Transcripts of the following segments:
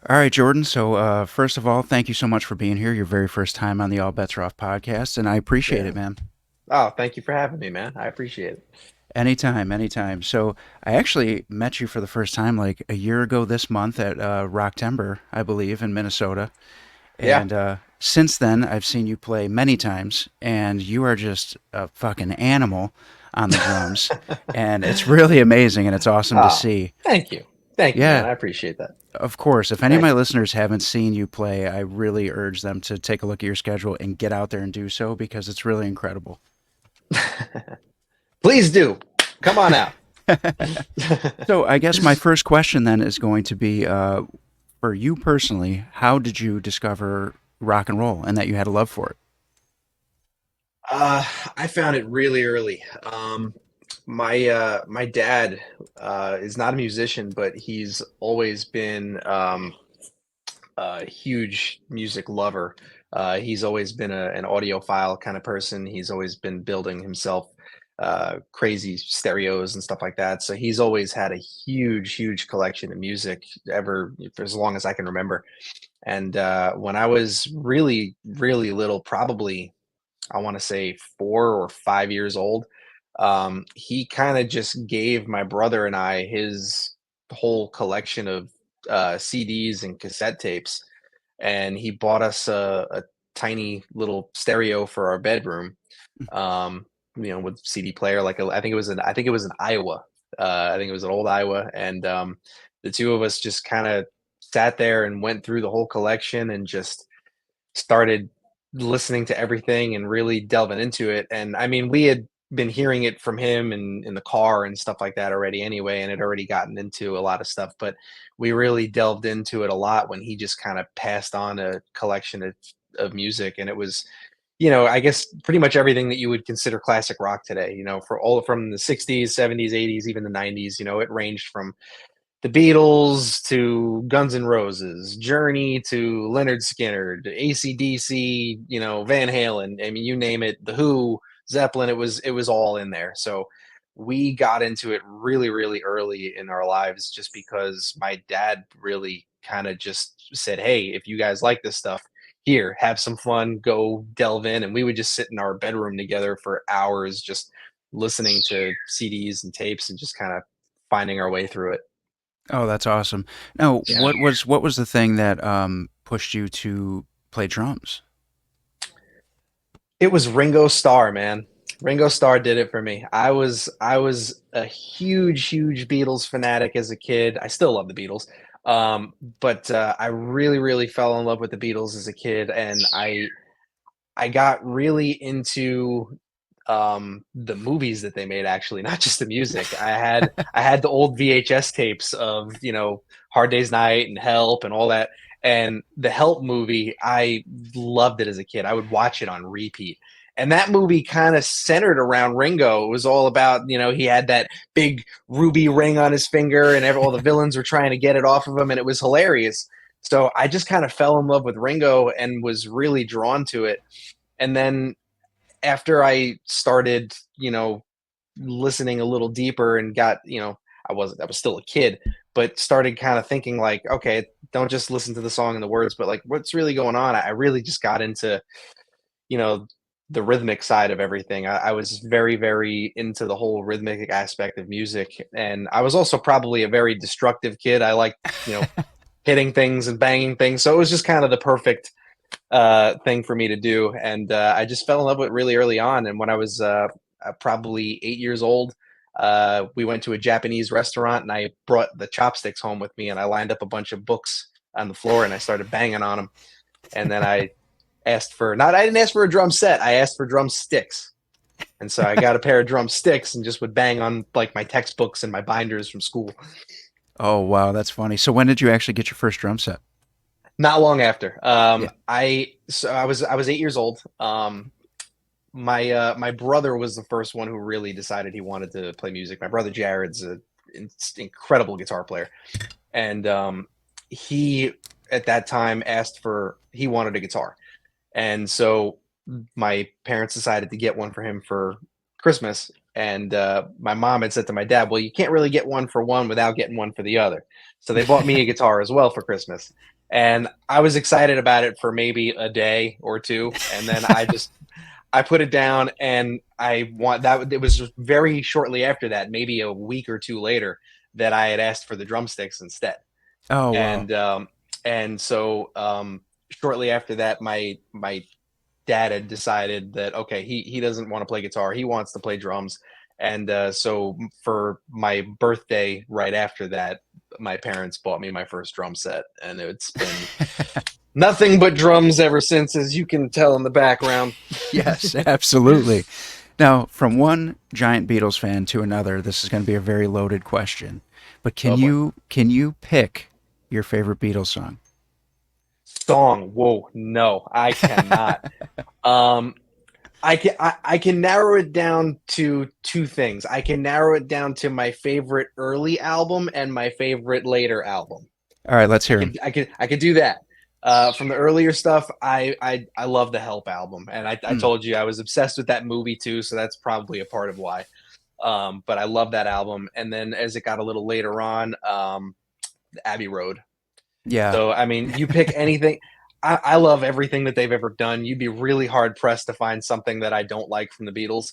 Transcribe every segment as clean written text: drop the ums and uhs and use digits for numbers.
All right, Jordan. So, first of all, thank you so much for being here. Your very first time on the All Bets Are Off podcast, and I appreciate Yeah. it, man. Oh, thank you for having me, man. I appreciate it. Anytime, anytime. So, I actually met you for the first time like a year ago this month at Rocktember, I believe, in Minnesota. Yeah. And since then, I've seen you play many times, and you are just a fucking animal on the drums. And it's really amazing, and it's awesome to Oh, see. thank you. Thank you, man. Yeah, I appreciate that. of course. If any of Thank my you. listeners haven't seen you play, I really urge them to take a look at your schedule and get out there and do so because it's really incredible. Please do. Come on out. So, I guess my first question then is going to be for you personally, how did you discover rock and roll and that you had a love for it? I found it really early. My dad is not a musician, but he's always been a huge music lover. He's always been an audiophile kind of person. He's always been building himself crazy stereos and stuff like that. So he's always had a huge collection of music ever for as long as I can remember. And when I was really little, probably I want to say 4 or 5 years old, he kind of just gave my brother and I his whole collection of CDs and cassette tapes, and he bought us a tiny little stereo for our bedroom. With CD player, I think it was an Iowa. I think it was an old Iowa, and the two of us just kind of sat there and went through the whole collection and just started listening to everything and really delving into it. And I mean, we had been hearing it from him in the car and stuff like that already anyway, and had already gotten into a lot of stuff. But we really delved into it a lot when he just kind of passed on a collection of music. And it was, I guess pretty much everything that you would consider classic rock today, for all from the 60s, 70s, 80s, even the 90s. It ranged from the Beatles to Guns N' Roses, Journey to Leonard Skinner, to AC/DC, Van Halen. I mean, you name it, The Who, Zeppelin. It was all in there. So we got into it really early in our lives, just because my dad really kind of just said, "Hey, if you guys like this stuff, here, have some fun, go delve in." And we would just sit in our bedroom together for hours, just listening to CDs and tapes and just kind of finding our way through it. Oh, that's awesome. Now, Yeah. what was the thing that pushed you to play drums? It was Ringo Starr, man. Ringo Starr did it for me. I was a huge Beatles fanatic as a kid. I still love the Beatles. But I really fell in love with the Beatles as a kid, and I got really into the movies that they made, actually, not just the music. I had the old VHS tapes of, Hard Day's Night and Help and all that. And the Help movie, I loved it as a kid. I would watch it on repeat. And that movie kind of centered around Ringo. It was all about, he had that big ruby ring on his finger, and all the villains were trying to get it off of him, and it was hilarious. So I just kind of fell in love with Ringo and was really drawn to it. And then after I started, listening a little deeper and got, I was still a kid, but started kind of thinking like, okay, don't just listen to the song and the words, but like what's really going on. I really just got into, you know, the rhythmic side of everything. I was very into the whole rhythmic aspect of music. And I was also probably a very destructive kid. I like, hitting things and banging things. So it was just kind of the perfect thing for me to do. And I just fell in love with it really early on. And when I was probably 8 years old, we went to a Japanese restaurant, and I brought the chopsticks home with me, and I lined up a bunch of books on the floor and I started banging on them. And then I didn't ask for a drum set, I asked for drumsticks. And so I got a pair of drumsticks and just would bang on like my textbooks and my binders from school. Oh, wow, that's funny. So when did you actually get your first drum set? Not long after, Yeah. I was 8 years old. My brother was the first one who really decided he wanted to play music. My brother Jared's an incredible guitar player, and he at that time he wanted a guitar, and so my parents decided to get one for him for Christmas. And my mom had said to my dad, "Well, you can't really get one for one without getting one for the other." So they bought me a guitar as well for Christmas, and I was excited about it for maybe a day or two, and then I put it down, and I want that. It was very shortly after that, maybe a week or two later, that I had asked for the drumsticks instead. Oh wow. And shortly after that, my dad had decided that okay, he doesn't want to play guitar, he wants to play drums. And so for my birthday, right after that, my parents bought me my first drum set, and it's been nothing but drums ever since, as you can tell in the background. Yes, absolutely. Now, from one giant Beatles fan to another, this is going to be a very loaded question. But Oh boy. can you pick your favorite Beatles song? Song, whoa, no, I cannot. um I can narrow it down to two things. I can narrow it down to my favorite early album and my favorite later album. All right, let's I hear them. could I could do that. From the earlier stuff, I love the Help album, and I Mm, told you I was obsessed with that movie too, so that's probably a part of why. But I love that album, and then as it got a little later on, Abbey Road. yeah, So I mean, you pick anything. I love everything that they've ever done. You'd be really hard pressed to find something that I don't like from the Beatles.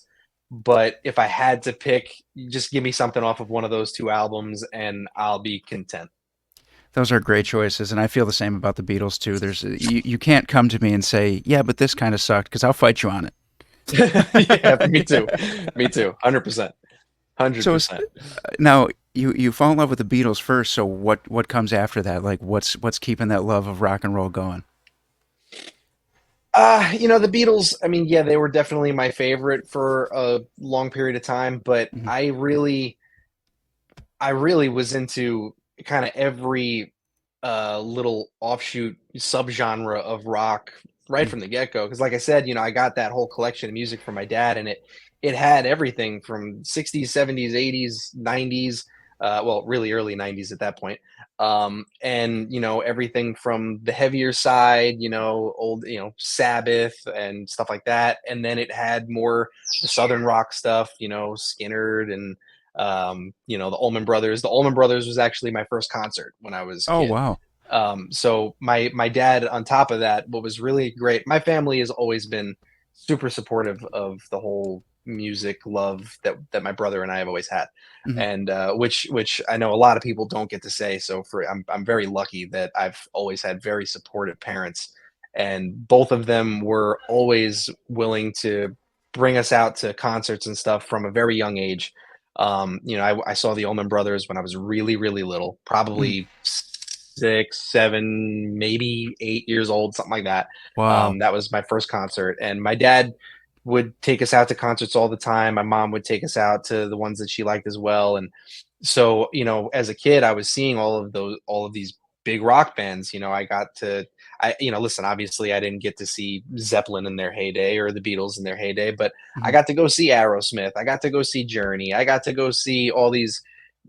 But if I had to pick, just give me something off of one of those two albums, and I'll be content. those are great choices, and I feel the same about the Beatles too. You can't come to me and say, "Yeah, but this kind of sucked," because I'll fight you on Yeah, me too. it. Me too. 100%. So 100%. now you fall in love with the Beatles first. So what comes after that? Like what's keeping that love of rock and roll going? The Beatles, I mean, yeah, they were definitely my favorite for a long period of time, but Mhm, I really was into kind of every little offshoot subgenre of rock right mhm, from the get-go. Because, like I said, I got that whole collection of music from my dad, and it had everything from 60s, 70s, 80s, 90s, well, really early 90s at that point. And everything from the heavier side, old, Sabbath and stuff like that. And then it had more the southern rock stuff, Skinnerd and the Allman Brothers. The Allman Brothers was actually my first concert when I was a oh kid. wow. So my dad, on top of that, what was really great, my family has always been super supportive of the whole music love that my brother and I have always had, Mhm, and which I know a lot of people don't get to say. So I'm very lucky that I've always had very supportive parents, and both of them were always willing to bring us out to concerts and stuff from a very young age. I saw the Allman Brothers when I was really, really little, mhm. probably 6, 7, maybe 8 years old, something like that. Wow. That was my first concert, and my dad would take us out to concerts all the time. My mom would take us out to the ones that she liked as well, and so as a kid, I was seeing all of these big rock bands. I got to listen, obviously I didn't get to see Zeppelin in their heyday or the Beatles in their heyday, but I Mhm, got to go see Aerosmith, I got to go see Journey, I got to go see all these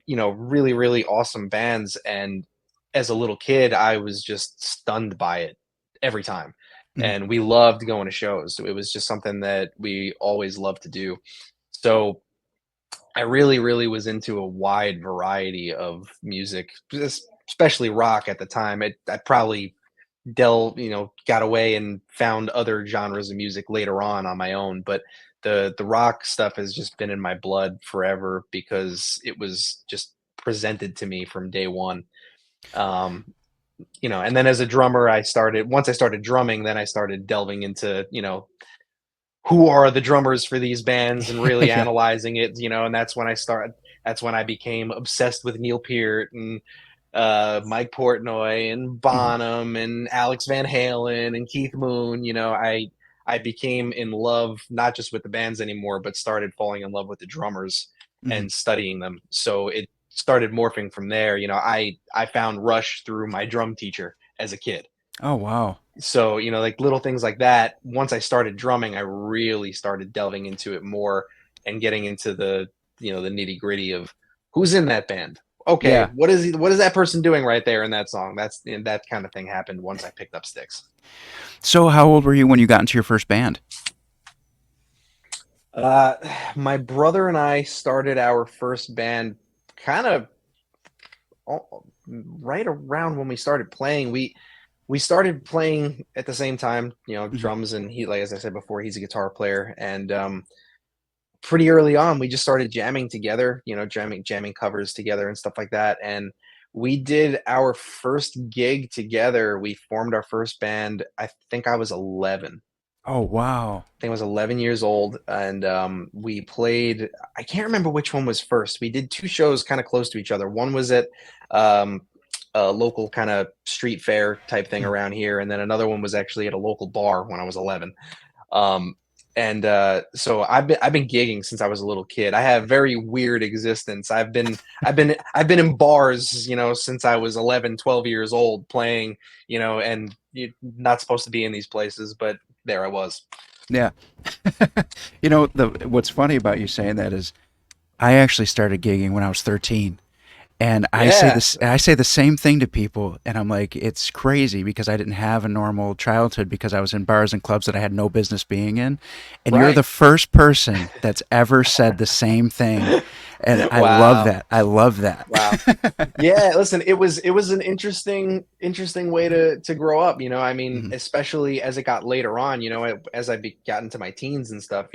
really, really awesome bands. And as a little kid, I was just stunned by it every time. mhm. And we loved going to shows. It was just something that we always loved to do. So I really, really was into a wide variety of music, especially rock at the time. I probably got away and found other genres of music later on my own, but the rock stuff has just been in my blood forever because it was just presented to me from day one. Um, and then as a drummer, once I started drumming, then I started delving into, who are the drummers for these bands and really Yeah. analyzing it, and that's when I became obsessed with Neil Peart and Mike Portnoy and Mhm, Bonham and Alex Van Halen and Keith Moon. I became in love not just with the bands anymore, but started falling in love with the drummers mhm. and studying them. So it started morphing from there. I found Rush through my drum teacher as a kid. Oh wow. So like little things like that. Once I started drumming, I really started delving into it more and getting into the nitty gritty of who's in that band. Okay, Yeah. what is that person doing right there in that song? That kind of thing happened once I picked up sticks. So how old were you when you got into your first band? Uh, my brother and I started our first band kind of right around when we started playing. We started playing at the same time, Mhm. drums, and he, like as I said before, he's a guitar player, and pretty early on, we just started jamming together, jamming covers together and stuff like that. And we did our first gig together. We formed our first band. I think I was 11. Oh, wow. I think I was 11 years old, and we played. I can't remember which one was first. We did two shows kind of close to each other. One was at um, a local kind of street fair type thing Mhm. around here, and then another one was actually at a local bar when I was 11. Um, and so I've been gigging since I was a little kid. I have very weird existence. I've been in bars, since I was 11, 12 years old playing, and you're not supposed to be in these places, but there I was. Yeah. The what's funny about you saying that is I actually started gigging when I was 13. And Yeah, I say the same thing to people, and I'm like, it's crazy because I didn't have a normal childhood because I was in bars and clubs that I had no business being in. And you're right. the first person that's ever said the same thing. And I love Wow. that. I love that. Wow. Yeah, listen, it was an interesting way to grow up, I mean, Mhm. especially as it got later on, as got into my teens and stuff,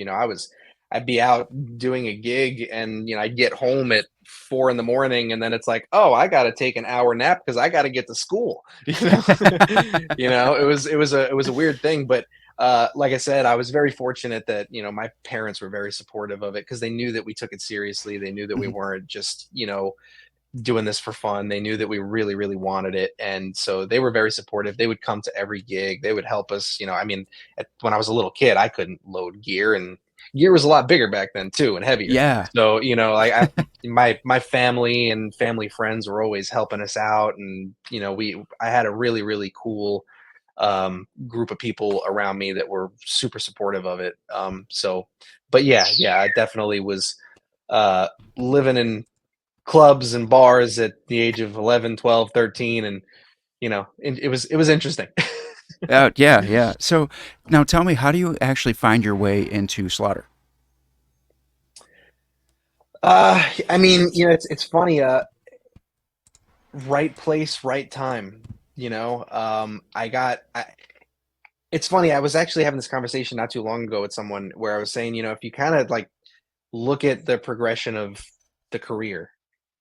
I'd be out doing a gig, and I'd get home at 4 in the morning, and then it's like, oh, I got to take an hour nap because I got to get to school. It was a weird thing, but like I said, I was very fortunate that my parents were very supportive of it because they knew that we took it seriously. They knew that we Mhm. weren't just doing this for fun. They knew that we really, really wanted it. And so they were very supportive. They would come to every gig. They would help us. I mean, when I was a little kid, I couldn't load gear, and gear was a lot bigger back then too and heavier. Yeah. So, like my family and family friends were always helping us out. And, I had a really, really cool group of people around me that were super supportive of it. But yeah, I definitely was uh, living in clubs and bars at the age of 11, 12, 13, and it was interesting. Yeah. Yeah. So now tell me, how do you actually find your way into Slaughter? I mean, it's funny, right place, right time. It's funny, I was actually having this conversation not too long ago with someone where I was saying, if you kind of like look at the progression of the career,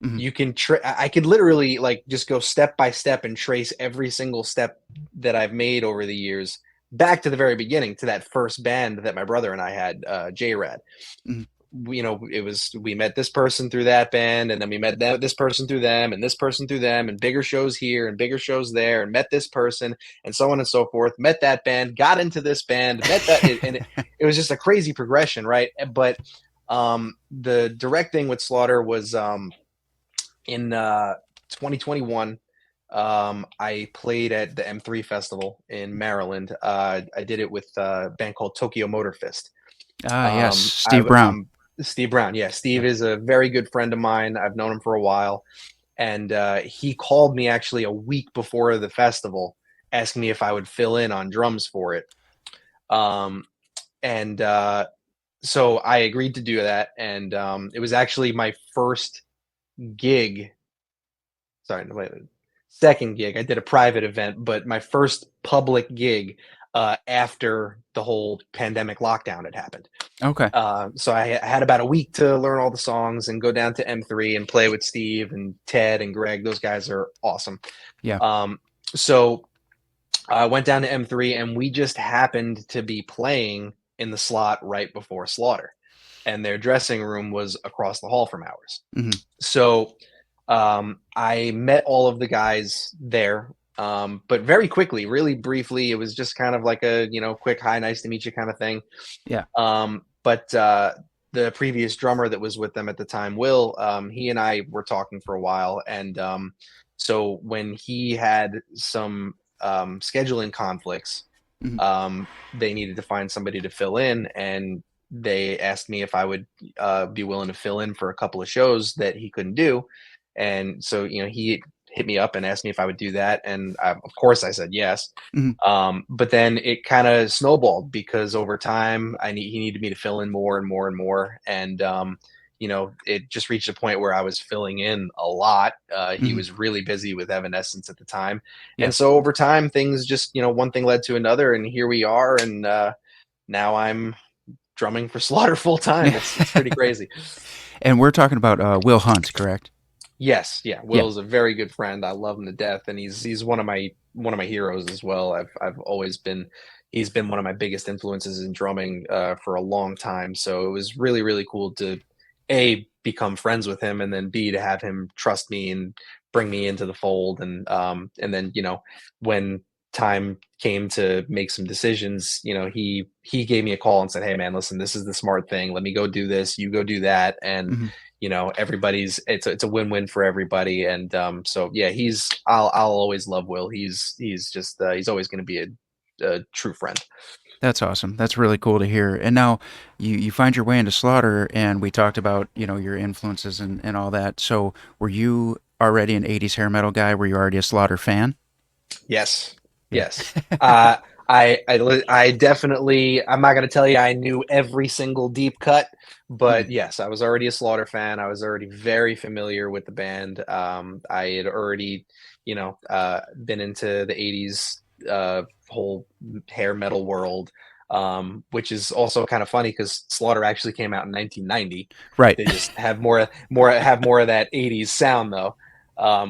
Mhm. you can I could literally like just go step by step and trace every single step that I've made over the years back to the very beginning, to that first band that my brother and I had, J-Rad. Mhm. We met this person through that band, and then we met this person through them, and this person through them, and bigger shows here and bigger shows there, and met this person, and so on and so forth. Met that band, got into this band, met that, and it was just a crazy progression, right? But the direct thing with Slaughter was in 2021. I played at the M3 Festival in Maryland. I did it with a band called Tokyo Motor Fist. Ah, yes. Steve I, Brown. I'm Steve Brown. Yeah, Steve Yeah. is a very good friend of mine. I've known him for a while, and he called me actually a week before the festival, asking me if I would fill in on drums for it. Um, and so I agreed to do that, and it was actually my first gig. Sorry, no, wait, second gig. I did a private event, but my first public gig after the whole pandemic lockdown had happened. Okay. So I had about a week to learn all the songs and go down to M3 and play with Steve and Ted and Greg. Those guys are awesome. Yeah. So I went down to M3, and we just happened to be playing in the slot right before Slaughter, and their dressing room was across the hall from ours. Mhm. So I met all of the guys there, but very quickly, really briefly. It was just kind of like a quick hi, nice to meet you kind of thing. Yeah. But the previous drummer that was with them at the time, Will, he and I were talking for a while, and so when he had some scheduling conflicts, Mhm. they needed to find somebody to fill in, and they asked me if I would be willing to fill in for a couple of shows that he couldn't do. And so he hit me up and asked me if I would do that, and of course I said yes. Mhm. But then it kind of snowballed because over time he needed me to fill in more and more and more, and it just reached a point where I was filling in a lot. He Mhm. was really busy with Evanescence at the time, and Yep. so over time things just one thing led to another, and here we are, and now I'm drumming for Slaughter full time. It's pretty crazy. And we're talking about Will Hunt, correct? Yes, yeah. Yeah. Will's a very good friend. I love him to death, and he's one of my heroes as well. I've always been he's been one of my biggest influences in drumming for a long time. So it was really really cool to a become friends with him, and then b to have him trust me and bring me into the fold, and then when time came to make some decisions, he gave me a call and said, "Hey man, listen, this is the smart thing. Let me go do this. You go do that." And Mhm. everybody's it's a win-win for everybody, and so yeah, I'll always love Will. He's just he's always going to be a true friend. That's awesome. That's really cool to hear. And now you find your way into Slaughter, and we talked about, your influences and all that. So were you already an 80s hair metal guy? Were you already a Slaughter fan? Yes, Yeah. yes. I definitely, I'm not going to tell you I knew every single deep cut, Mhm. but yes, I was already a Slaughter fan. I was already very familiar with the band. I had already, been into the 80s whole hair metal world, which is also kind of funny because Slaughter actually came out in 1990. Right. They just have more of that 80s sound though,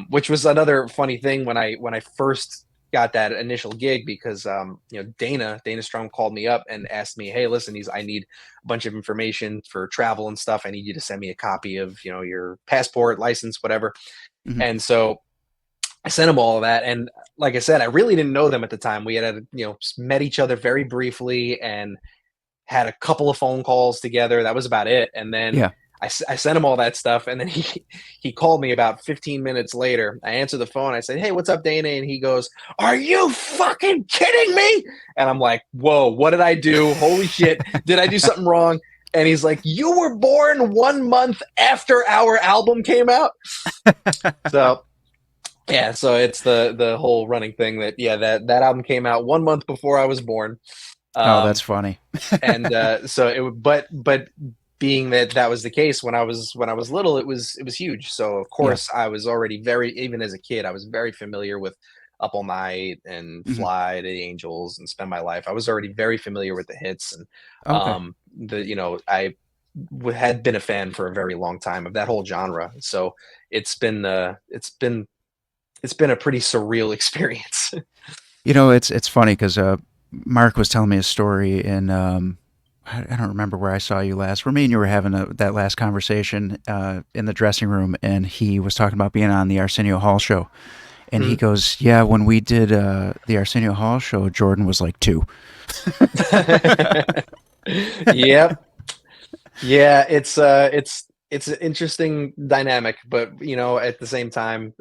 which was another funny thing when I first got that initial gig, because Dana Strum called me up and asked me, "Hey, listen, I need a bunch of information for travel and stuff. I need you to send me a copy of your passport, license, whatever." Mhm. And so I sent him all of that, and like I said, I really didn't know them at the time. We had met each other very briefly and had a couple of phone calls together. That was about it. And then Yeah. I sent him all that stuff, and then he called me about 15 minutes later. I answered the phone. I said, "Hey, what's up, Dana?" And he goes, "Are you fucking kidding me?" And I'm like, "Whoa, what did I do? Holy shit, did I do something wrong?" And he's like, "You were born 1 month after our album came out." So yeah, so it's the whole running thing that yeah, that album came out 1 month before I was born. Oh, that's Um, funny. and so but being that that was the case when I was little, it was huge. So of Yeah. course I was already very, even as a kid, I was very familiar with Up All Night and Mhm. Fly to the Angels and Spend My Life. I was already very familiar with the hits, and Okay. had been a fan for a very long time of that whole genre. So it's been a pretty surreal experience. It's funny because Mark was telling me a story in I don't remember where I saw you last. Where me and you were having that last conversation in the dressing room, and he was talking about being on the Arsenio Hall show, and he Mhm. goes, "Yeah, when we did the Arsenio Hall show, Jordan was like 2." Yep. Yeah, it's an interesting dynamic, but at the same time,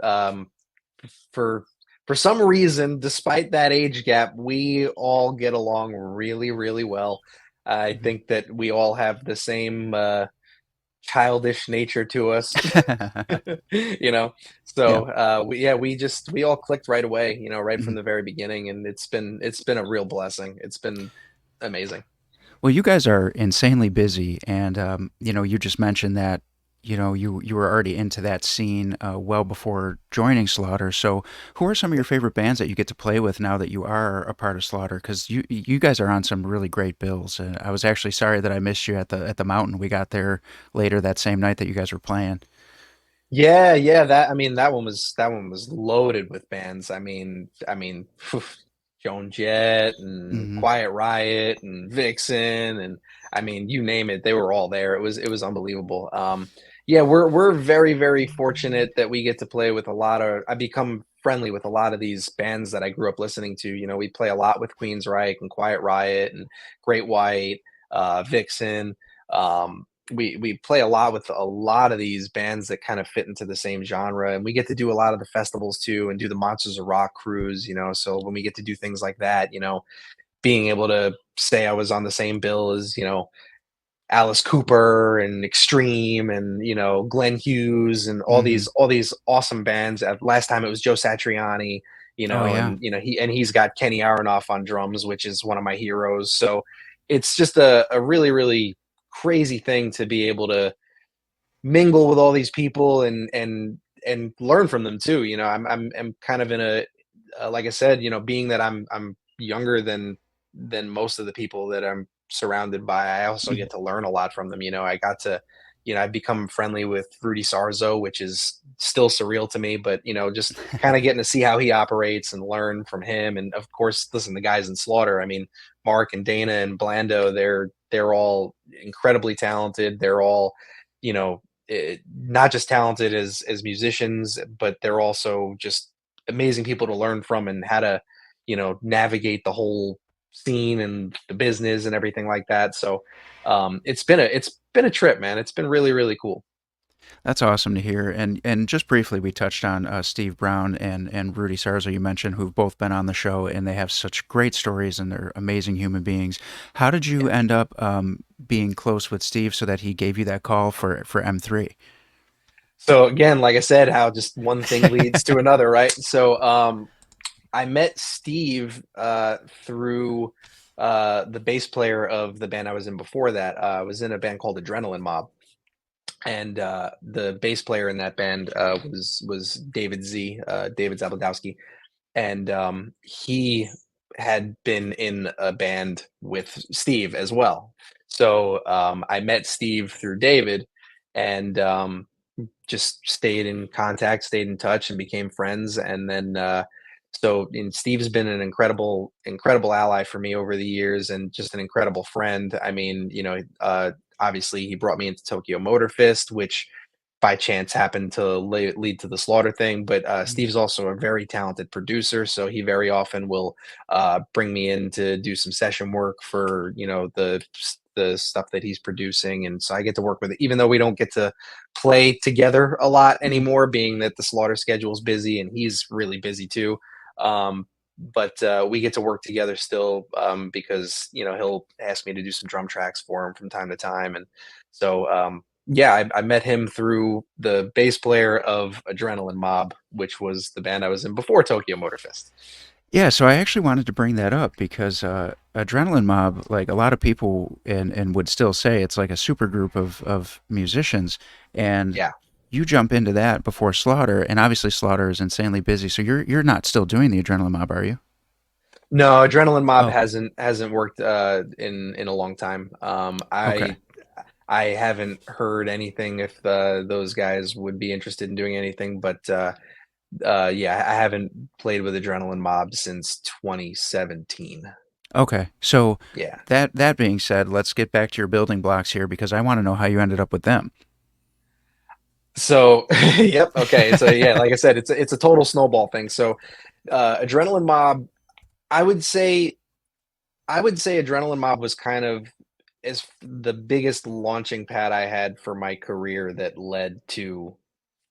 for for some reason, despite that age gap, we all get along really, really well. I Mhm. think that we all have the same childish nature to us, you know. Yeah. So we all clicked right away, right Mhm. from the very beginning, and it's been a real blessing. It's been amazing. Well, you guys are insanely busy, and you just mentioned that you were already into that scene well before joining Slaughter. So, who are some of your favorite bands that you get to play with now that you are a part of Slaughter? Because you guys are on some really great bills. And I was actually sorry that I missed you at the Mountain. We got there later that same night that you guys were playing. Yeah, yeah, that one was loaded with bands. I mean, Joan Jett and Hmm. Quiet Riot and Vixen, and I mean, you name it, they were all there. It was unbelievable. Yeah, we're very very fortunate that we get to play with a lot of. I become friendly with a lot of these bands that I grew up listening to. We play a lot with Queensryche and Quiet Riot and Great White, Vixen. We play a lot with a lot of these bands that kind of fit into the same genre, and we get to do a lot of the festivals too and do the Monsters of Rock cruise, so when we get to do things like that, being able to say I was on the same bill as Alice Cooper and Extreme and Glenn Hughes and Mhm. all these awesome bands. Last time it was Joe Satriani, Oh, yeah. and he's got Kenny Aronoff on drums, which is one of my heroes. So it's just a really really crazy thing to be able to mingle with all these people and learn from them too. I'm kind of in a like I said, being that I'm younger than most of the people that I'm surrounded by, I also Mhm. get to learn a lot from them. I got to, I've become friendly with Rudy Sarzo, which is still surreal to me, but just kind of getting to see how he operates and learn from him. And of course, listen, the guys in Slaughter, I mean, Mark and Dana and Blando, they're all incredibly talented. They're all, you know, not just talented as musicians, but they're also just amazing people to learn from and how to, navigate the whole scene and the business and everything like that. So it's been a trip, man. It's been really, really cool. That's awesome to hear. And just briefly, we touched on Steve Brown and Rudy Sarzo, you mentioned, who've both been on the show, and they have such great stories, and they're amazing human beings. How did you Yeah. end up being close with Steve so that he gave you that call for M3? So again, like I said, how just one thing leads to another, right? So I met Steve through the bass player of the band I was in before that. I was in a band called Adrenaline Mob, and the bass player in that band was David Z, David Zabudowski, and he had been in a band with Steve as well. So I met Steve through David, and just stayed in contact, stayed in touch, and became friends. And then and Steve's been an incredible ally for me over the years, and just an incredible friend. I mean, obviously he brought me into Tokyo Motor Fist, which by chance happened to lead to the Slaughter thing. But Mhm. Steve's also a very talented producer, so he very often will bring me in to do some session work for the stuff that he's producing, and so I get to work with it, even though we don't get to play together a lot Mhm. anymore, being that the Slaughter schedule is busy and he's really busy too. Um, but we get to work together still because he'll ask me to do some drum tracks for him from time to time, and so yeah, I met him through the bass player of Adrenaline Mob, which was the band I was in before Tokyo Motor Fest. Yeah, so I actually wanted to bring that up because Adrenaline Mob, like a lot of people and would still say it's like a super group of musicians, and Yeah. you jump into that before Slaughter, and obviously Slaughter is insanely busy, so you're not still doing the Adrenaline Mob, are you? No, Adrenaline Mob Oh, okay. hasn't worked in a long time. Okay. I haven't heard anything if those guys would be interested in doing anything, but yeah, I haven't played with Adrenaline Mob since 2017. Okay. So Yeah. that being said, let's get back to your building blocks here because I want to know how you ended up with them. So, yep. Okay. So yeah, like I said, it's a total snowball thing. So, Adrenaline Mob, I would say, Adrenaline Mob was kind of is the biggest launching pad I had for my career that led to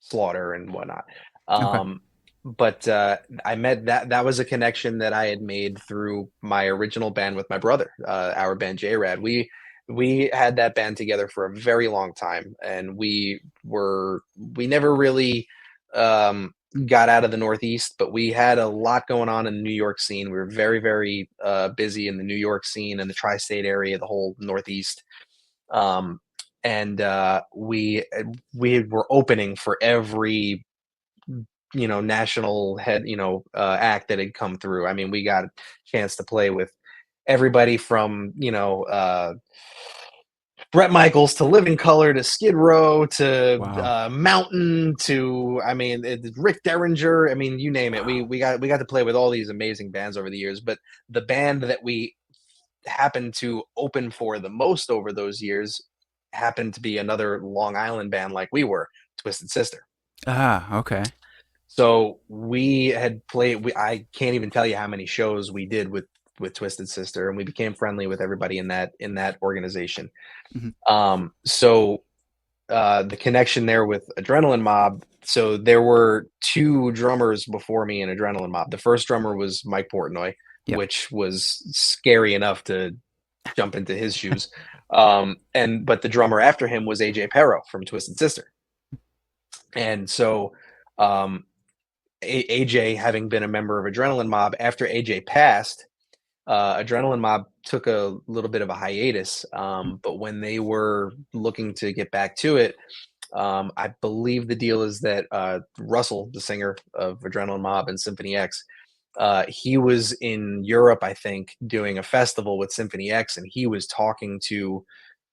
Slaughter and whatnot. Okay. Um, but I met that was a connection that I had made through my original band with my brother, our band J Rad. We had that band together for a very long time, and we never really um, got out of the Northeast, but we had a lot going on in the New York scene. We were very very busy in the New York scene and the tri-state area, the whole Northeast. Um, and we were opening for every national head act that had come through. I mean, we got a chance to play with everybody from Brett Michaels to Living Color to Skid Row to Wow. Mountain to, I mean, Rick Derringer. I mean, you name it. We Wow. we got we got to play with all these amazing bands over the years. But the band that we happened to open for the most over those years happened to be another Long Island band like we were, Twisted Sister. Ah, okay. So we had played. I can't even tell you how many shows we did with Twisted Sister, and we became friendly with everybody in that organization. Mhm. So the connection there with Adrenaline Mob. So there were two drummers before me in Adrenaline Mob. The first drummer was Mike Portnoy, Yep. which was scary enough to jump into his shoes. And but the drummer after him was AJ Pero from Twisted Sister. And so um, AJ, having been a member of Adrenaline Mob, after AJ passed, Adrenaline Mob took a little bit of a hiatus. But when they were looking to get back to it, I believe the deal is that Russell, the singer of Adrenaline Mob and Symphony X, he was in Europe, I think, doing a festival with Symphony X, and he was talking to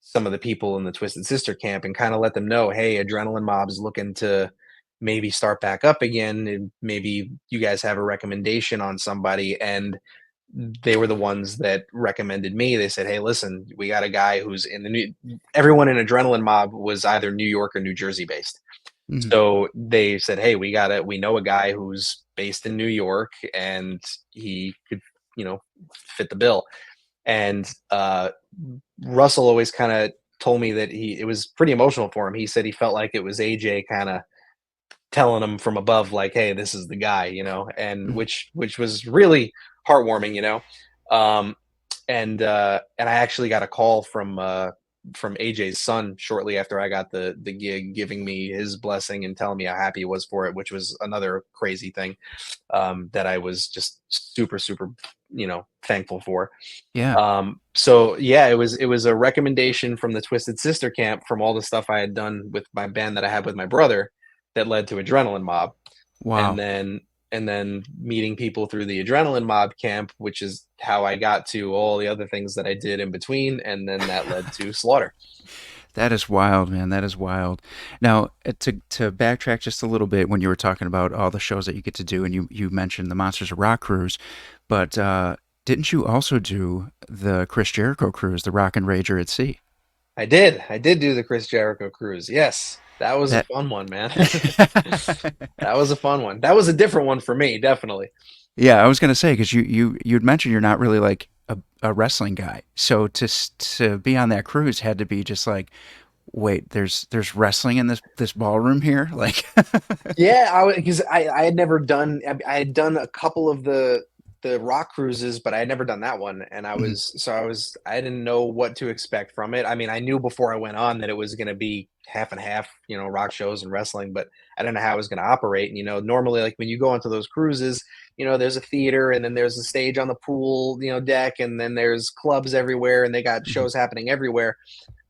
some of the people in the Twisted Sister camp and kind of let them know, hey, Adrenaline Mob's looking to maybe start back up again, and maybe you guys have a recommendation on somebody. And they were the ones that recommended me. They said, hey, listen, we got a guy who's in the new, everyone in Adrenaline Mob was either New York or New Jersey based. Mhm. So they said, hey, we know a guy who's based in New York and he could, fit the bill. And Russell always kind of told me that it was pretty emotional for him. He said he felt like it was AJ kind of telling him from above, like, hey, this is the guy, and Mhm. which was really heartwarming. Um, and I actually got a call from AJ's son shortly after I got the gig, giving me his blessing and telling me how happy he was for it, which was another crazy thing, that I was just super, super, thankful for. Yeah. So yeah, it was a recommendation from the Twisted Sister camp from all the stuff I had done with my band that I had with my brother that led to Adrenaline Mob. And Wow. then meeting people through the Adrenaline Mob camp, which is how I got to all the other things that I did in between, and then that led to Slaughter. That is wild, man. That is wild. Now, to backtrack just a little bit, when you were talking about all the shows that you get to do, and you mentioned the Monsters of Rock cruise, but didn't you also do the Chris Jericho cruise, the Rock and Rager at Sea? I did do the Chris Jericho Cruise. Yes, that was a That. fun one, man. That was a fun one. That was a different one for me, definitely. Yeah, I was gonna say because you'd mentioned you're not really like a wrestling guy, so to be on that cruise had to be just like, wait, there's wrestling in this ballroom here, like. Yeah, because I had never done. I had done a couple of the rock cruises, but I had never done that one, and Mhm. I didn't know what to expect from it. I mean, I knew before I went on that it was going to be half and half, rock shows and wrestling, but I didn't know how it was going to operate. And normally, like when you go onto those cruises, there's a theater, and then there's a stage on the pool, deck, and then there's clubs everywhere, and they got Mhm. shows happening everywhere.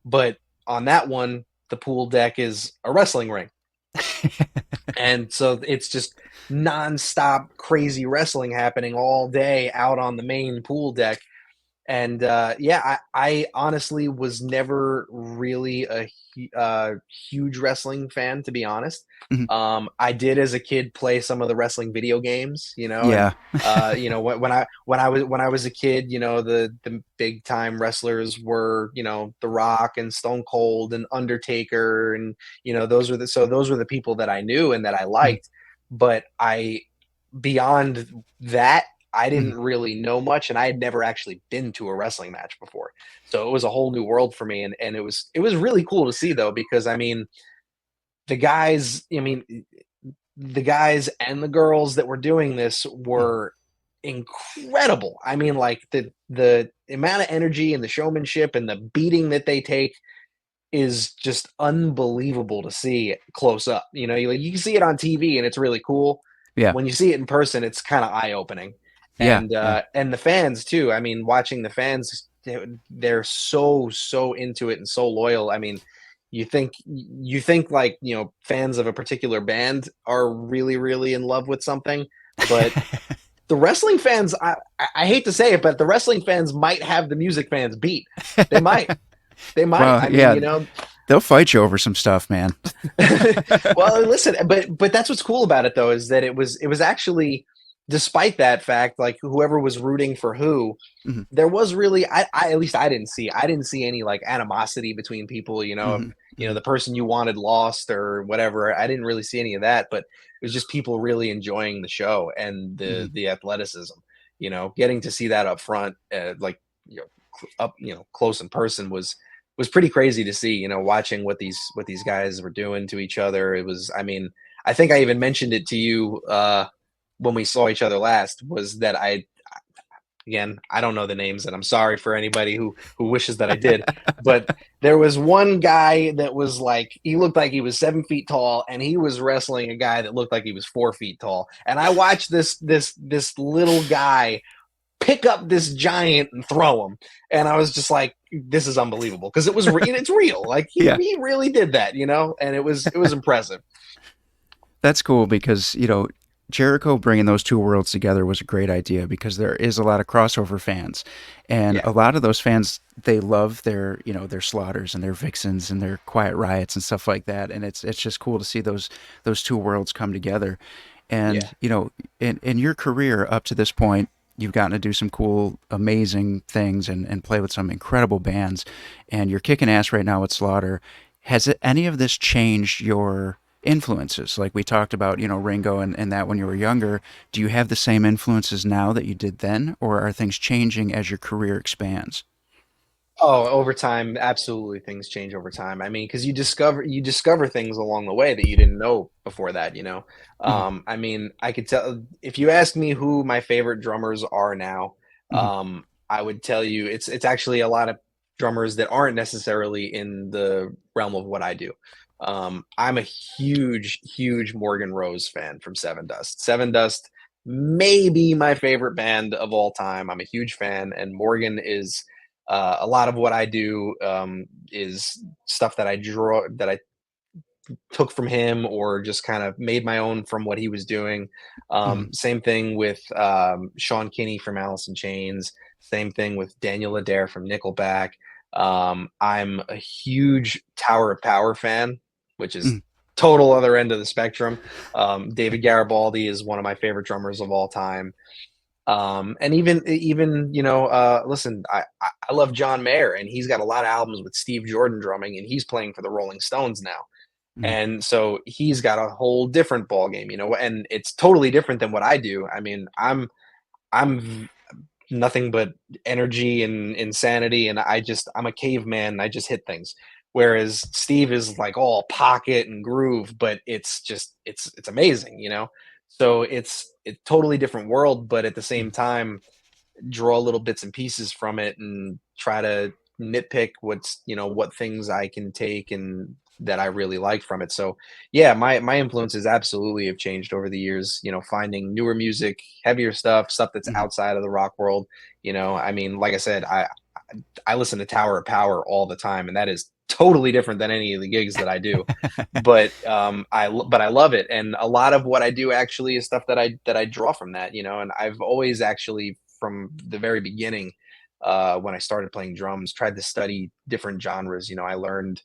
But on that one, the pool deck is a wrestling ring. And so it's just nonstop crazy wrestling happening all day out on the main pool deck. And yeah, I honestly was never really a huge wrestling fan, to be honest. Mhm. I did as a kid play some of the wrestling video games, and Yeah. when I was a kid, the big time wrestlers were The Rock and Stone Cold and Undertaker, and those were the people that I knew and that I Mhm. liked. But I beyond that, I Mhm. didn't really know much, and I had never actually been to a wrestling match before. So it was a whole new world for me, and it was really cool to see though, because I mean, the guys, the guys and the girls that were doing this Mhm. were incredible. I mean, like the amount of energy and the showmanship and the beating that they take is just unbelievable to see close up. You can see it on TV and it's really cool. Yeah. When you see it in person, it's kind of eye opening. Yeah. Yeah. And the fans too. I mean, watching the fans, they're so into it and so loyal. I mean, you think like fans of a particular band are really in love with something, but the wrestling fans, I hate to say it, but the wrestling fans might have the music fans beat. They might. They might. Well, I mean, yeah, they'll fight you over some stuff, man. well, listen, but that's what's cool about it though, is that it was actually, despite that fact, like whoever was rooting for who, Mhm. there was really, at least I didn't see any like animosity between people. If Mhm. Mhm. the person you wanted lost or whatever. I didn't really see any of that, but it was just people really enjoying the show and the Mhm. the athleticism. Getting to see that up front, like up close in person was pretty crazy to see. Watching what these guys were doing to each other. It was, I mean, I think I even mentioned it to you when we saw each other last, was that again, I don't know the names, and I'm sorry for anybody who wishes that I did. But there was one guy that was like, he looked like he was 7 feet tall, and he was wrestling a guy that looked like he was 4 feet tall. And I watched this little guy pick up this giant and throw him, and I was just like, this is unbelievable because it's real. Like he Yeah. he really did that, and it was impressive. That's cool because, Jericho bringing those two worlds together was a great idea because there is a lot of crossover fans. And Yeah, a lot of those fans, they love their Slaughters and their Vixens and their Quiet Riots and stuff like that. And it's just cool to see those two worlds come together. yeah. And, in your career up to this point, you've gotten to do some cool, amazing things and play with some incredible bands. And you're kicking ass right now with Slaughter. Any of this changed your influences? Like we talked about, Ringo and that when you were younger. Do you have the same influences now that you did then? Or are things changing as your career expands? Oh, over time, absolutely, things change over time. I mean, because you discover things along the way that you didn't know before that. Hmm. I mean, I could tell if you ask me who my favorite drummers are now, Hmm. I would tell you it's actually a lot of drummers that aren't necessarily in the realm of what I do. I'm a huge, huge Morgan Rose fan from Seven Dust. Seven Dust, maybe my favorite band of all time. I'm a huge fan, and Morgan is a lot of what I do is stuff that I took from him or just kind of made my own from what he was doing. Hmm. Same thing with Sean Kinney from Alice in Chains. Same thing with Daniel Adair from Nickelback. I'm a huge Tower of Power fan, which is Hmm. total other end of the spectrum. David Garibaldi is one of my favorite drummers of all time. And even listen, I love John Mayer, and he's got a lot of albums with Steve Jordan drumming, and he's playing for the Rolling Stones now. Hmm. And so he's got a whole different ball game, and it's totally different than what I do. I mean, I'm nothing but energy and insanity, and I'm a caveman, and I just hit things. Whereas Steve is like all pocket and groove, but it's amazing. So it's totally different world, but at the same time, draw little bits and pieces from it and try to nitpick what things I can take and that I really like from it. So yeah, my influences absolutely have changed over the years, finding newer music, heavier stuff that's Hmm. outside of the rock world. I mean, like I said, I listen to Tower of Power all the time, and that is totally different than any of the gigs that I do. But I love it, and a lot of what I do actually is stuff that I draw from that. And I've always actually from the very beginning, when I started playing drums, tried to study different genres. I learned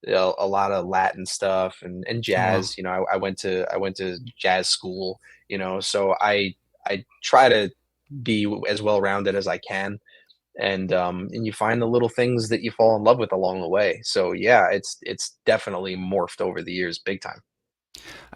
a lot of Latin stuff and Oh, wow. jazz. I went to jazz school. So I try to be as well rounded as I can, and you find the little things that you fall in love with along the way. So yeah, it's definitely morphed over the years, big time.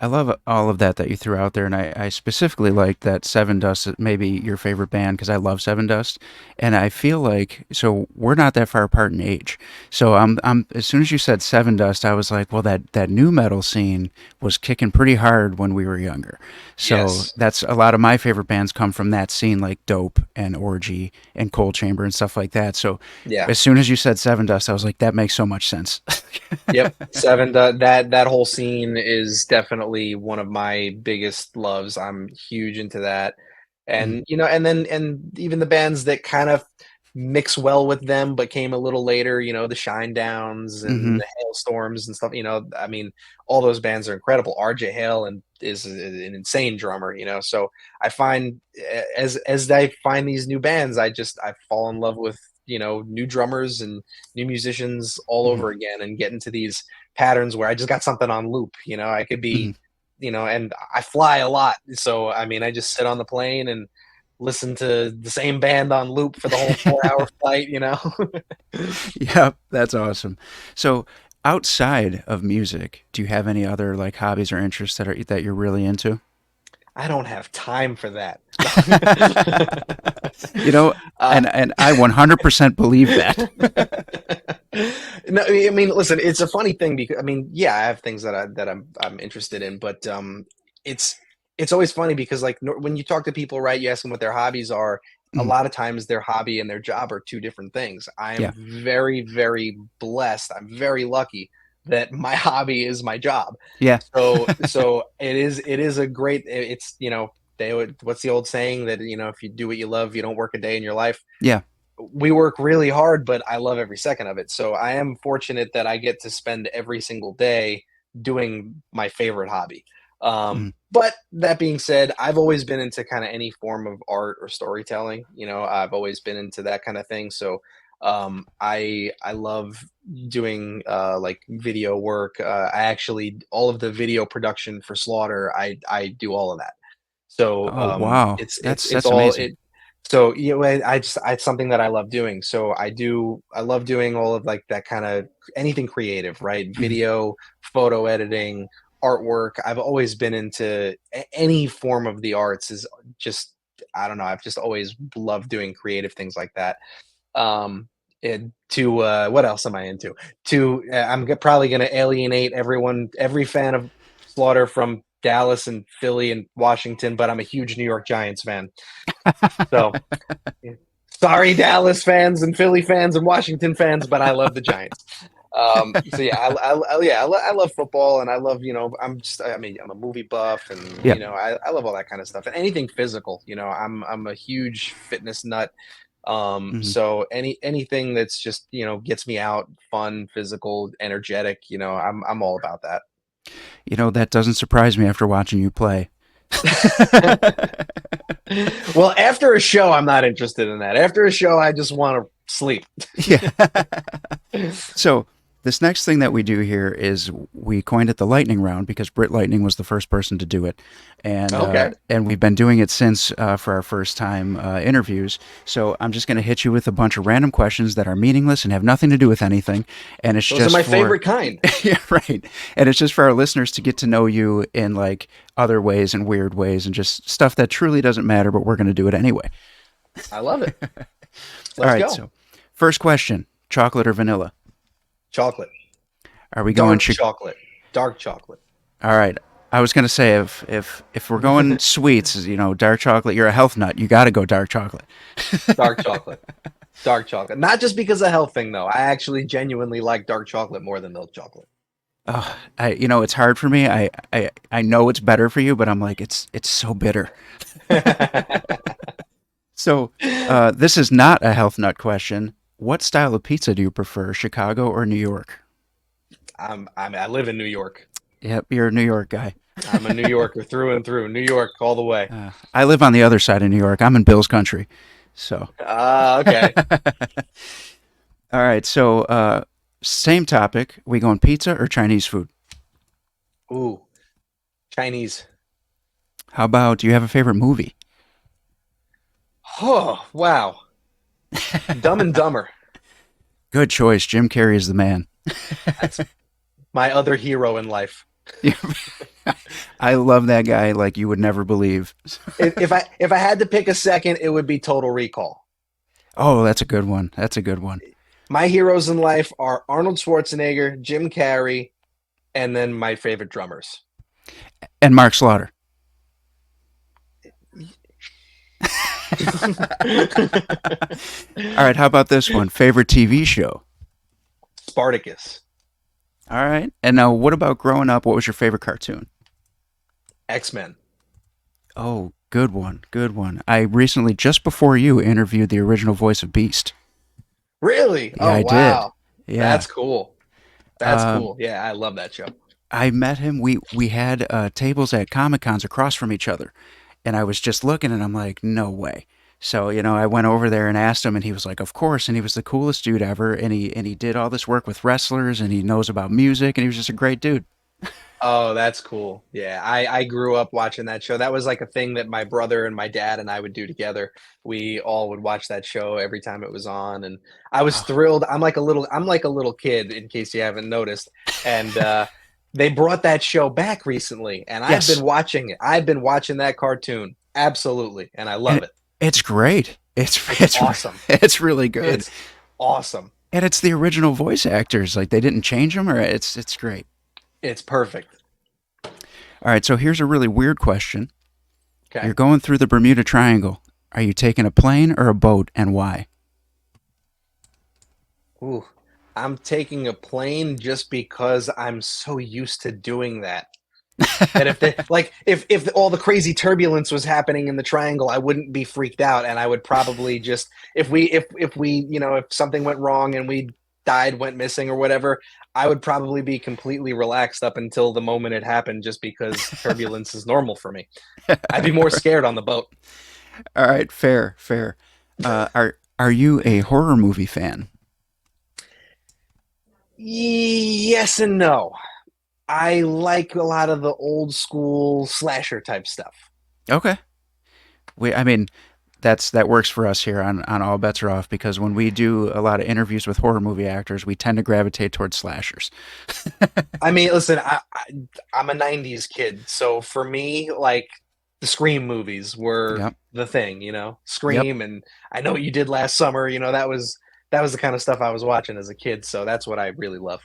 I love all of that you threw out there, and I specifically like that Seven Dust may be your favorite band because I love Seven Dust, and I feel like so we're not that far apart in age. So I'm as soon as you said Seven Dust, I was like, well, that new metal scene was kicking pretty hard when we were younger. So Yes. that's a lot of my favorite bands come from that scene, like Dope and Orgy and Cold Chamber and stuff like that. So Yeah. as soon as you said Seven Dust, I was like, that makes so much sense. Yep. Seven. That whole scene is definitely one of my biggest loves. I'm huge into that, Mm-hmm. and even the bands that kind of mix well with them, but came a little later. The Shine Downs and Mm-hmm. the Hailstorms and stuff. I mean, all those bands are incredible. R.J. Hale and is an insane drummer. So I find as I find these new bands, I fall in love with new drummers and new musicians all Mm-hmm. over again and get into these patterns where I just got something on loop. I could Mm-hmm. be, and I fly a lot. So, I mean, I just sit on the plane and listen to the same band on loop for the whole 4 hour flight. Yep, that's awesome. So, outside of music, do you have any other like hobbies or interests that you're really into? I don't have time for that. You know, uh, and I 100% believe that. no, I mean, listen, it's a funny thing because I mean, yeah, I have things that I'm interested in, but it's it's always funny because like when you talk to people, right, you ask them what their hobbies are, a Mhm. lot of times their hobby and their job are two different things. I Yeah. am very, very blessed. I'm very lucky that my hobby is my job. Yeah. So it is a great it's they would what's the old saying that if you do what you love, you don't work a day in your life. Yeah. We work really hard, but I love every second of it. So I am fortunate that I get to spend every single day doing my favorite hobby. Mhm. But that being said, I've always been into kind of any form of art or storytelling. I've always been into that kind of thing. So I love doing like video work. I actually all of the video production for Slaughter. I do all of that. So Oh, wow. it's That's all amazing. it. So it's something that I love doing. So I love doing all of like that kind of anything creative, right? Mhm. Video, photo editing, artwork. I've always been into any form of the arts. Is just I don't know. I've just always loved doing creative things like that. Um, and to what else am I into? Probably going to alienate everyone, every fan of Slaughter from Dallas and Philly and Washington, but I'm a huge New York Giants fan. So yeah. Sorry, Dallas fans and Philly fans and Washington fans, but I love the Giants. So yeah, I love football, and I love I'm a movie buff, and Yeah. I love all that kind of stuff and anything physical. I'm a huge fitness nut. Mhm. So anything that's just gets me out, fun, physical, energetic. I'm all about That doesn't surprise me after watching you play. that. Well, after a show, I'm not interested in that. After a show, I just want to sleep. Yeah. So this next thing that we do here is we coined it the lightning round because Britt Lightning was the first person to do it, Okay. and we've been doing it since for our first time interviews. So I'm just going to hit you with a bunch of random questions that are meaningless and have nothing to do with anything, and it's Those are just my for favorite kind. yeah, right, and it's just for our listeners to get to know you in like other ways and weird ways and just stuff that truly doesn't matter, but we're going to do it anyway. I love it. All Let's right. go. So first question: chocolate or vanilla? Chocolate. Are we going? Dark chocolate. Dark chocolate. All right. I was gonna say if we're going sweets, dark chocolate. You're a health nut. You got to go dark chocolate. Dark chocolate. Dark chocolate. Not just because of health thing though. I actually genuinely like dark chocolate more than milk chocolate. Oh, it's hard for me. I know it's better for you, but I'm like it's so bitter. So this is not a health nut question. What style of pizza do you prefer, Chicago or New York? I live in New York. Yep, you're a New York guy. I'm a New Yorker through and through. New York all the way. I live on the other side of New York. I'm in Bill's country. So, Ah, okay. all right. So, same topic. We going pizza or Chinese food? Ooh, Chinese. How about, do you have a favorite movie? Oh, wow. Dumb and Dumber. Good choice. Jim Carrey is the man. That's my other hero in life. I love that guy like you would never believe. If I had to pick a second, it would be Total Recall. Oh, that's a good one. That's a good one. My heroes in life are Arnold Schwarzenegger, Jim Carrey, and then my favorite drummers. And Mark Slaughter. All right, how about this one? Favorite TV show? Spartacus, All right. And now, what about growing up? What was your favorite cartoon? X-Men. Oh, good one. Good one. I recently, just before you, interviewed the original voice of Beast. Really? Yeah, Oh, I did. wow. Yeah. That's cool. That's Um, cool. Yeah, I love that show. I met him. We had tables at Comic Cons across from each other, and I was just looking, and I'm like, no way. So I went over there and asked him, and he was like, of course, and he was the coolest dude ever, and he did all this work with wrestlers, and he knows about music, and he was just a great dude. Oh, that's cool. Yeah, I grew up watching that show. That was like a thing that my brother and my dad and I would do together. We all would watch that show every time it was on, and I was Oh, thrilled. I'm like a little kid, in case you haven't noticed. And they brought that show back recently, and I've been yes, watching it. I've been watching that cartoon absolutely, and I and love it. it's great. It's It's it's awesome. it's really good, It's awesome. and it's the original voice actors. Like they didn't change them, or it's great. It's perfect. All right, so here's a really weird question. You're Okay. going through the Bermuda Triangle. Are you taking a plane or a boat, and why? Ooh, I'm taking a plane just because I'm so used to doing that. That if the like if all the crazy turbulence was happening in the triangle, I wouldn't be freaked out, and I would probably just if we if something went wrong and we died, went missing or whatever, I would probably be completely relaxed up until the moment it happened, just because turbulence is normal for me. I'd be more scared on the boat. All right, fair, fair. Are you a horror movie fan? Yes and no. I like a lot of the old school slasher type stuff. Okay. I mean, that works for us here on All Bets Are Off because when we do a lot of interviews with horror movie actors, we tend to gravitate towards slashers. I mean, listen, I'm a '90s kid, so for me, like the Scream movies were Yep. the thing, Yep. Scream, and I Know What You Did Last Summer. That was the kind of stuff I was watching as a kid, so that's what I really love.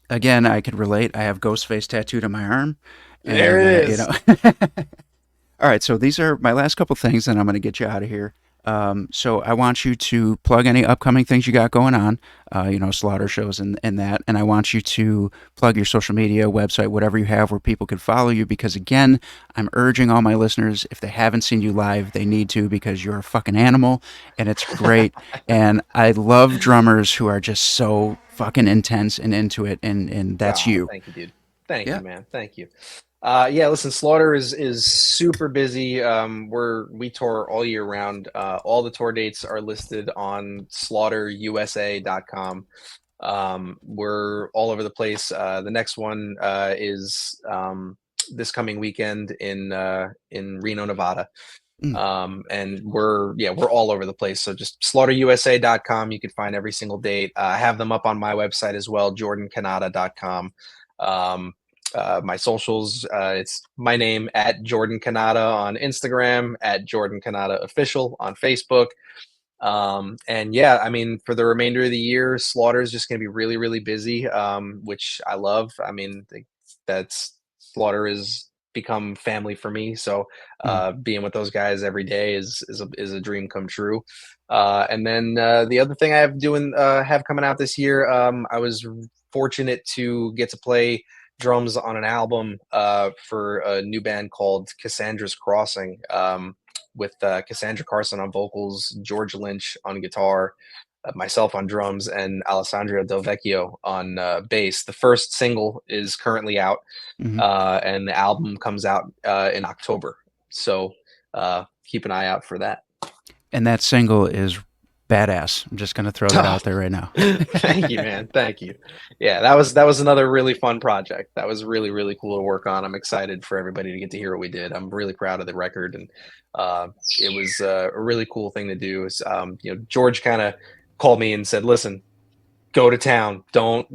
Again, I could relate. I have Ghostface tattooed on my arm, There and it you know. is. All right, so these are my last couple things, and I'm going to get you out of here. So I want you to plug any upcoming things you got going on, slaughter shows and that. And I want you to plug your social media, website, whatever you have where people can follow you. Because again, I'm urging all my listeners, if they haven't seen you live, they need to because you're a fucking animal and it's great. And I love drummers who are just so fucking intense and into it. And that's Oh, you. thank you, dude. Thank you, Yeah. man. Thank you. Yeah, listen, Slaughter is super busy. We tour all year round. All the tour dates are listed on slaughterusa.com. We're all over the place. The next one is this coming weekend in Reno, Nevada. Mm, And we're all over the place. So just slaughterusa.com. You can find every single date. I have them up on my website as well, jordancannata.com. My socials, it's my name at Jordan Cannata on Instagram, at Jordan Cannata official on Facebook. And yeah, I mean, for the remainder of the year, Slaughter is just going to be really, really busy, which I love. I mean, that's Slaughter has become family for me. So mm, being with those guys every day is a dream come true. And then the other thing I have coming out this year, I was fortunate to get to play drums on an album for a new band called Cassandra's Crossing. With Cassandra Carson on vocals, George Lynch on guitar, myself on drums, and Alessandro Del Vecchio on bass. The first single is currently out, mm-hmm. and the album comes out in October. So keep an eye out for that. And that single is badass. I'm just going to throw that Oh, out there right now. thank you, man. Thank you. Yeah, that was another really fun project. That was really really cool to work on. I'm excited for everybody to get to hear what we did. I'm really proud of the record, and it was a really cool thing to do. George kind of called me and said, "Listen, go to town. Don't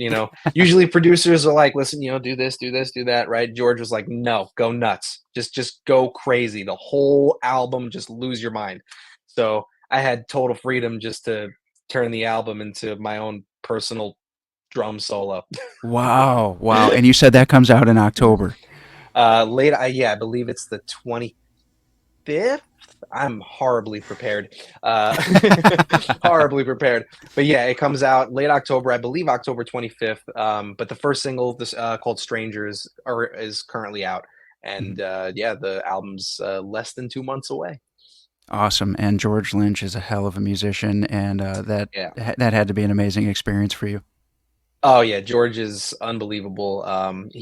Usually producers are like, listen, do this, do this, do that, right?" George was like, "No, go nuts. Just go crazy. The whole album, just lose your mind." So I had total freedom just to turn the album into my own personal drum solo. Wow, wow. And you said that comes out in October. I believe it's the 25th. I'm horribly prepared. Uh, horribly prepared. But yeah, it comes out late October, I believe October 25th. But the first single, this called Strangers, is currently out. Mhm. And yeah, the album's less than 2 months away. Awesome. And George Lynch is a hell of a musician, and Yeah. that had to be an amazing experience for you. Oh yeah, George is unbelievable. And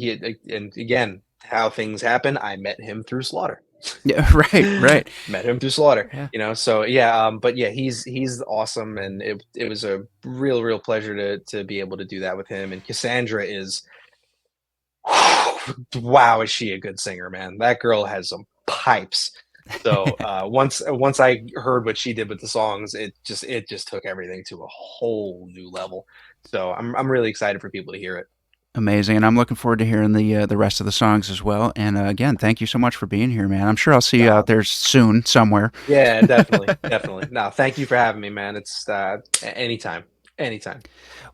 again, how things happen, I met him through Slaughter. Yeah, right, right. Met him through Slaughter, Yeah. so yeah, but yeah, he's awesome, and it was a real pleasure to be able to do that with him. And Cassandra is wow, is she a good singer, man. That girl has some pipes. So once I heard what she did with the songs, it just took everything to a whole new level. So I'm really excited for people to hear it. Amazing. And I'm looking forward to hearing the rest of the songs as well. And again, thank you so much for being here, man. I'm sure I'll see you Uh, out there soon somewhere. yeah, definitely, definitely. No, thank you for having me, man. It's anytime. Anytime.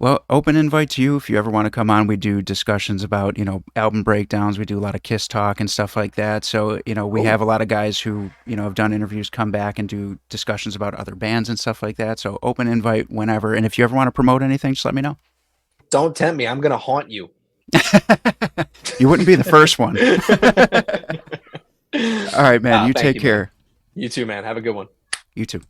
Well, open invite to you if you ever want to come on. We do discussions about, album breakdowns. We do a lot of Kiss talk and stuff like that. So, we have Oh, a lot of guys who, have done interviews come back and do discussions about other bands and stuff like that. So, open invite whenever. And if you ever want to promote anything, just let me know. don't tempt me. I'm gonna haunt you. You wouldn't be the first one. All right, man. You Thank take you, man. care. You too, man. Have a good one. You too.